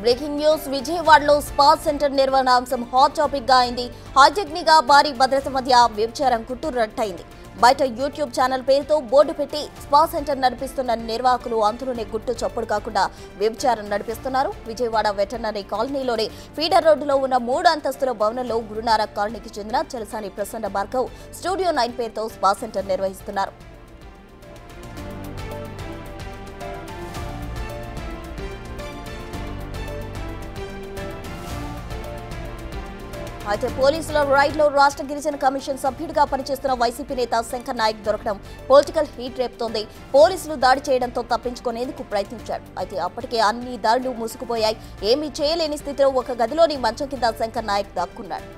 Breaking news విజయవాడలో spa centre నిర్వహణ అంశం హాట్ టాపిక్ గా అయింది. హైటెక్నిగా భారీ భద్రత మధ్య వ్యభిచారం గుట్టురట్టయింది. బయట యూట్యూబ్ ఛానల్ పేరుతో బోర్డు పెట్టి స్పా సెంటర్ నడిపిస్తున్న నిర్వాహకులు అంతులోనే గుట్టు చప్పుడు కాకుండా వ్యభిచారం నడిపిస్తున్నారు. విజయవాడ వెటర్నరీ కాలనీలోని ఫీడర్ రోడ్డులో ఉన్న 3 అంతస్తుల భవనంలో గురునానక్ కాలనీకి చెందిన చలసాని ప్రసన్న భార్గవ్ స్టూడియో 9 పేరుతో స్పా సెంటర్ నిర్వహిస్తున్నారు. అయితే పోలీసుల రైడ్లో రాష్ట్ర గిరిజన కమిషన్ సభ్యుడిగా పనిచేస్తున్న వైసీపీ నేత శంకర్ నాయక్ దొరకడం పొలిటికల్ హీట్ రేపుతోంది. పోలీసులు దాడి చేయడంతో తప్పించుకునేందుకు ప్రయత్నించాడు. అయితే అప్పటికే అన్ని దాడులు మూసుకుపోయాయి. ఏమీ చేయలేని స్థితిలో ఒక గదిలోని మంచం కింద శంకర్ నాయక్ దాక్కున్నాడు.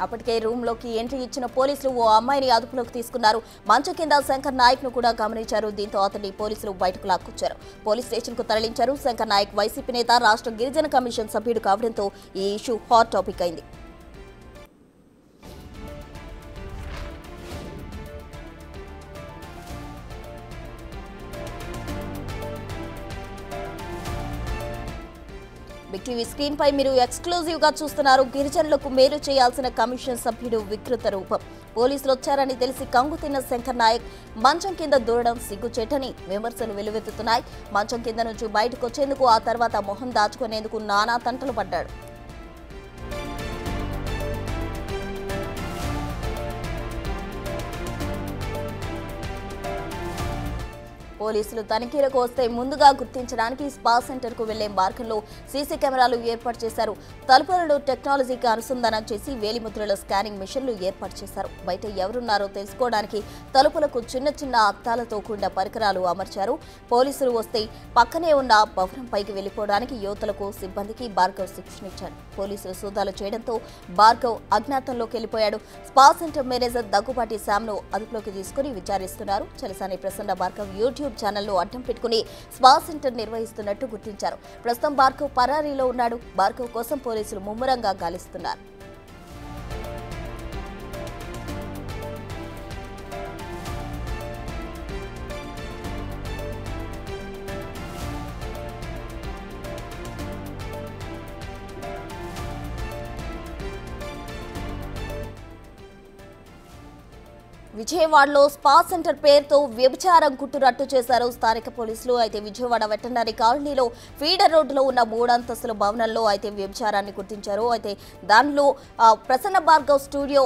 అప్పటికే రూమ్లోకి ఎంట్రీ ఇచ్చిన పోలీసులు ఓ అమ్మాయిని అదుపులోకి తీసుకున్నారు. మంచం కింద శంకర్ నాయక్ ను కూడా గమనించారు. దీంతో అతన్ని పోలీసులు బయటకు లాక్కొచ్చారు. పోలీస్ స్టేషన్ కు తరలించారు. శంకర్ నాయక్ వైసీపీ నేత, రాష్ట్ర గిరిజన కమిషన్ సభ్యుడు కావడంతో ఈ ఇష్యూ హాట్ టాపిక్ అయింది. బిగ్ టీవీ స్క్రీన్ పై మీరు ఎక్స్క్లూజివ్ గా చూస్తున్నారు. గిరిజనులకు మేలు చేయాల్సిన కమిషన్ సభ్యుడు వికృత రూపం. పోలీసులు వచ్చారని తెలిసి కంగు తిన్న శంకర్ నాయక్ మంచం కింద దూరడం సిగ్గుచేటని విమర్శలు వెలువెత్తుతున్నాయి. మంచం కింద నుంచి బయటకు వచ్చేందుకు, ఆ తర్వాత మొహం దాచుకునేందుకు నానా తంటలు పడ్డాడు. పోలీసులు తనిఖీలకు వస్తే ముందుగా గుర్తించడానికి స్పా సెంటర్ కు వెళ్లే మార్గంలో సీసీ కెమెరాలు ఏర్పాటు చేశారు. తలుపులను టెక్నాలజీకి అనుసంధానం చేసి వేలిముద్రల స్కానింగ్ మిషన్లు ఏర్పాటు చేశారు. బయట ఎవరున్నారో తెలుసుకోవడానికి తలుపులకు చిన్న చిన్న అద్దాలతో కూడిన పరికరాలు అమర్చారు. పోలీసులు వస్తే పక్కనే ఉన్న భవనం పైకి వెళ్లిపోవడానికి యువతలకు, సిబ్బందికి భార్గవ్ శిక్షణిచ్చాడు. పోలీసులు సోదాలు చేయడంతో భార్గవ్ అజ్ఞాతంలోకి వెళ్లిపోయాడు. స్పా సెంటర్ మేనేజర్ దగ్గుబాటి శ్యామ్ను అదుపులోకి తీసుకుని విచారిస్తున్నారు. చలసాని ప్రసన్న భార్గవ్ యూట్యూబ్ ఛానల్లో అడ్డం పెట్టుకుని స్పా సెంటర్ నిర్వహిస్తున్నట్టు గుర్తించారు. ప్రస్తుతం భార్గవ్ పరారీలో ఉన్నాడు. భార్గవ్ కోసం పోలీసులు ముమ్మరంగా గాలిస్తున్నారు. విజయవాడలో స్పా సెంటర్ పేరుతో వ్యభిచారం గుట్టురట్టు చేశారు స్థానిక పోలీసులు. అయితే విజయవాడ వెటర్నరీ కాలనీలో ఫీడర్ రోడ్డులో ఉన్న 3 అంతస్తుల భవనంలో అయితే వ్యభిచారాన్ని గుర్తించారు. అయితే దానిలో ప్రసన్న భార్గవ్ స్టూడియో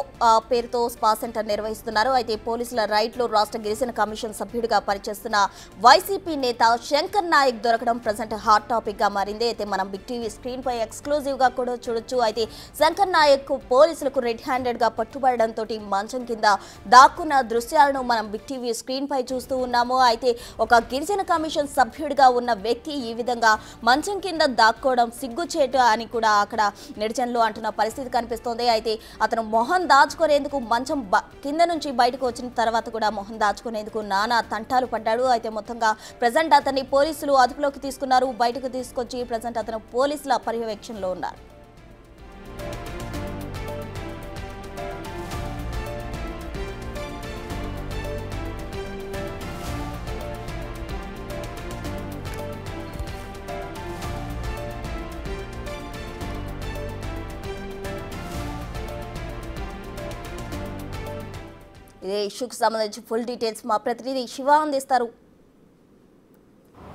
పేరుతో స్పా సెంటర్ నిర్వహిస్తున్నారు. అయితే పోలీసుల రైడ్లో రాష్ట్ర గిరిజన కమిషన్ సభ్యుడిగా పనిచేస్తున్న వైసీపీ నేత శంకర్ నాయక్ దొరకడం ప్రజెంట్ హాట్ టాపిక్ గా మారింది. అయితే మనం బిగ్ టీవీ స్క్రీన్ పై ఎక్స్క్లూజివ్ గా కూడా చూడొచ్చు. అయితే శంకర్ నాయక్ పోలీసులకు రెడ్ హ్యాండెడ్ గా పట్టుబడడంతో మంచం కింద దాక్కున్న దృశ్యాలను మనం బిగ్ టీవీ స్క్రీన్ పై చూస్తూ ఉన్నాము. అయితే ఒక గిరిజన కమిషన్ సభ్యుడిగా ఉన్న వ్యక్తి ఈ విధంగా మంచం కింద దాక్కోవడం సిగ్గుచేటు అని కూడా అక్కడ నెటిజన్లు అంటున్న పరిస్థితి కనిపిస్తోంది. అయితే అతను మొహం దాచుకునేందుకు మంచం కింద నుంచి బయటకు వచ్చిన తర్వాత కూడా మొహం దాచుకునేందుకు నానా తంటాలు పడ్డాడు. అయితే మొత్తంగా ప్రజెంట్ అతన్ని పోలీసులు అదుపులోకి తీసుకున్నారు. బయటకు తీసుకొచ్చి ప్రజెంట్ అతను పోలీసుల పర్యవేక్షణలో ఉన్నారు. ఇదే ఇష్యూకి సంబంధించి ఫుల్ డీటెయిల్స్ మా ప్రతినిధి శివ అందిస్తారు.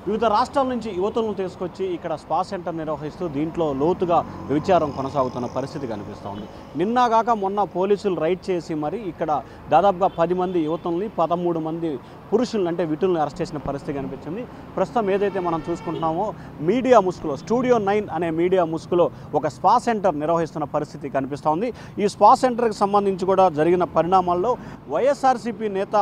వివిధ రాష్ట్రాల నుంచి యువతులను తీసుకొచ్చి ఇక్కడ స్పా సెంటర్ నిర్వహిస్తూ దీంట్లో లోతుగా వ్యభిచారం కొనసాగుతున్న పరిస్థితి కనిపిస్తోంది. నిన్నగాక మొన్న పోలీసులు రైడ్ చేసి మరి ఇక్కడ దాదాపుగా 10 మంది యువతుల్ని, 13 మంది పురుషులను అంటే విటుల్ని అరెస్ట్ చేసిన పరిస్థితి కనిపించింది. ప్రస్తుతం ఏదైతే మనం చూసుకుంటున్నామో మీడియా ముసుగులో స్టూడియో 9 అనే మీడియా ముసుగులో ఒక స్పా సెంటర్ నిర్వహిస్తున్న పరిస్థితి కనిపిస్తోంది. ఈ స్పా సెంటర్కి సంబంధించి కూడా జరిగిన పరిణామాల్లో వైఎస్ఆర్సీపీ నేత,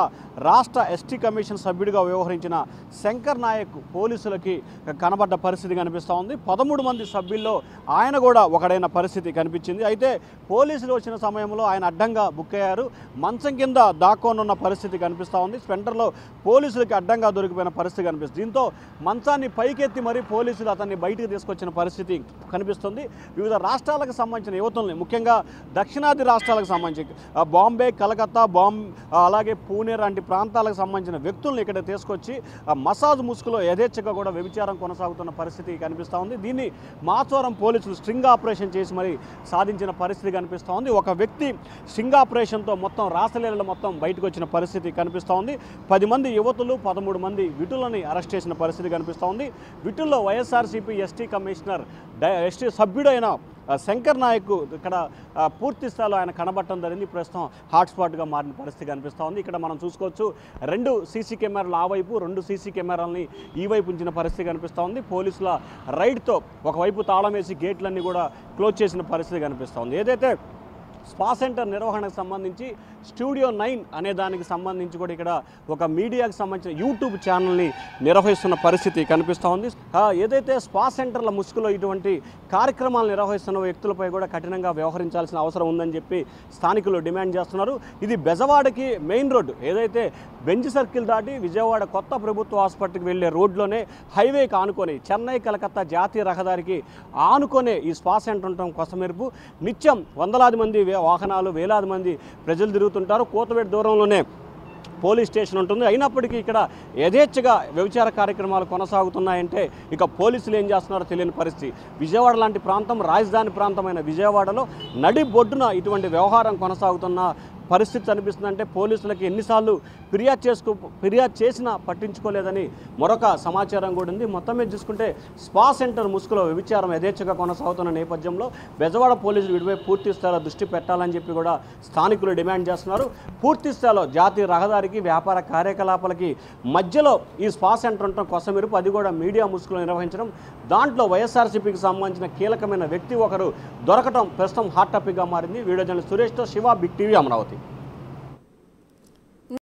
రాష్ట్ర ఎస్టీ కమిషన్ సభ్యుడిగా వ్యవహరించిన శంకర్ నాయక్ పోలీసులకి కనబడ్డ పరిస్థితి కనిపిస్తూ ఉంది. 13 మంది సభ్యుల్లో ఆయన కూడా ఒకడైన పరిస్థితి కనిపించింది. అయితే పోలీసులు వచ్చిన సమయంలో ఆయన అడ్డంగా బుక్ అయ్యారు. మంచం కింద దాక్కోనున్న పరిస్థితి కనిపిస్తూ ఉంది. సెంటర్లో పోలీసులకి అడ్డంగా దొరికిపోయిన పరిస్థితి కనిపిస్తుంది. దీంతో మంచాన్ని పైకెత్తి మరీ పోలీసులు అతన్ని బయటికి తీసుకొచ్చిన పరిస్థితి కనిపిస్తుంది. వివిధ రాష్ట్రాలకు సంబంధించిన యువతుల్ని, ముఖ్యంగా దక్షిణాది రాష్ట్రాలకు సంబంధించి బాంబే, కలకత్తా, అలాగే పూణే లాంటి ప్రాంతాలకు సంబంధించిన వ్యక్తులను ఇక్కడ తీసుకొచ్చి మసాజ్ ముసుగులో యథేచ్ఛగా కూడా వ్యభిచారం కొనసాగుతున్న పరిస్థితి కనిపిస్తూ ఉంది. దీన్ని మాచవరం పోలీసులు స్ట్రింగ్ ఆపరేషన్ చేసి మరి సాధించిన పరిస్థితి కనిపిస్తూ ఉంది. ఒక వ్యక్తి స్ట్రింగ్ ఆపరేషన్తో మొత్తం రాసలీలలు మొత్తం బయటకు వచ్చిన పరిస్థితి కనిపిస్తూ ఉంది. 10 మంది యువతులు, 13 మంది విటులని అరెస్ట్ చేసిన పరిస్థితి కనిపిస్తూ ఉంది. విటుల్లో వైఎస్ఆర్సీపీ ఎస్టీ కమిషనర్, ఎస్టీ సభ్యుడైన శంకర్ నాయక్ ఇక్కడ పూర్తి స్థాయిలో ఆయన కనబడటం జరిగింది. ప్రస్తుతం హాట్స్పాట్గా మారిన పరిస్థితి కనిపిస్తూ ఉంది. ఇక్కడ మనం చూసుకోవచ్చు 2 సీసీ కెమెరాలు ఆ వైపు, 2 సీసీ కెమెరాలని ఈ వైపు ఉంచిన పరిస్థితి కనిపిస్తూ ఉంది. పోలీసుల రైడ్తో ఒకవైపు తాళం వేసి గేట్లన్నీ కూడా క్లోజ్ చేసిన పరిస్థితి కనిపిస్తూ ఉంది. ఏదైతే స్పా సెంటర్ నిర్వహణకు సంబంధించి స్టూడియో 9 అనే దానికి సంబంధించి కూడా ఇక్కడ ఒక మీడియాకు సంబంధించిన యూట్యూబ్ ఛానల్ని నిర్వహిస్తున్న పరిస్థితి కనిపిస్తూ ఉంది. ఏదైతే స్పా సెంటర్ల ముసుగులో ఇటువంటి కార్యక్రమాలు నిర్వహిస్తున్న వ్యక్తులపై కూడా కఠినంగా వ్యవహరించాల్సిన అవసరం ఉందని చెప్పి స్థానికులు డిమాండ్ చేస్తున్నారు. ఇది బెజవాడకి మెయిన్ రోడ్డు, ఏదైతే బెంజ్ సర్కిల్ దాటి విజయవాడ కొత్త ప్రభుత్వ హాస్పిటల్కి వెళ్ళే రోడ్లోనే హైవేకి ఆనుకొని చెన్నై కలకత్తా జాతీయ రహదారికి ఆనుకొనే ఈ స్పా సెంటర్ ఉండటం కొసమెరుపు. నిత్యం వందలాది మంది వాహనాలు, వేలాది మంది ప్రజలు తిరుగుతుంటారు. కోతవేట దూరంలోనే పోలీస్ స్టేషన్ ఉంటుంది. అయినప్పటికీ ఇక్కడ యథేచ్ఛగా వ్యభిచార కార్యక్రమాలు కొనసాగుతున్నాయంటే ఇక పోలీసులు ఏం చేస్తున్నారో తెలియని పరిస్థితి. విజయవాడ లాంటి ప్రాంతం, రాజధాని ప్రాంతమైన విజయవాడలో నడి బొడ్డున ఇటువంటి వ్యవహారం కొనసాగుతున్న పరిస్థితి అనిపిస్తుందంటే పోలీసులకి ఎన్నిసార్లు ఫిర్యాదు చేసినా పట్టించుకోలేదని మరొక సమాచారం కూడా ఉంది. మొత్తం మీద చూసుకుంటే స్పా సెంటర్ ముసుగులో వ్యభిచారం యథేచ్ఛగా కొనసాగుతున్న నేపథ్యంలో బెజవాడ పోలీసులు వీటిపై పూర్తి స్థాయిలో దృష్టి పెట్టాలని చెప్పి కూడా స్థానికులు డిమాండ్ చేస్తున్నారు. పూర్తి స్థాయిలో జాతీయ రహదారికి, వ్యాపార కార్యకలాపాలకి మధ్యలో ఈ స్పా సెంటర్ ఉండటం కొసమెరుపు, అది కూడా మీడియా ముసుగులో నిర్వహించడం. దాంట్లో వైఎస్ఆర్సీపీకి సంబంధించిన కీలకమైన వ్యక్తి ఒకరు దొరకటం ప్రస్తుతం హాట్ టాపిక్గా మారింది. వీడియో జర్నలిస్ట్ సురేష్తో శివ, బిగ్ టీవీ, అమరావతి.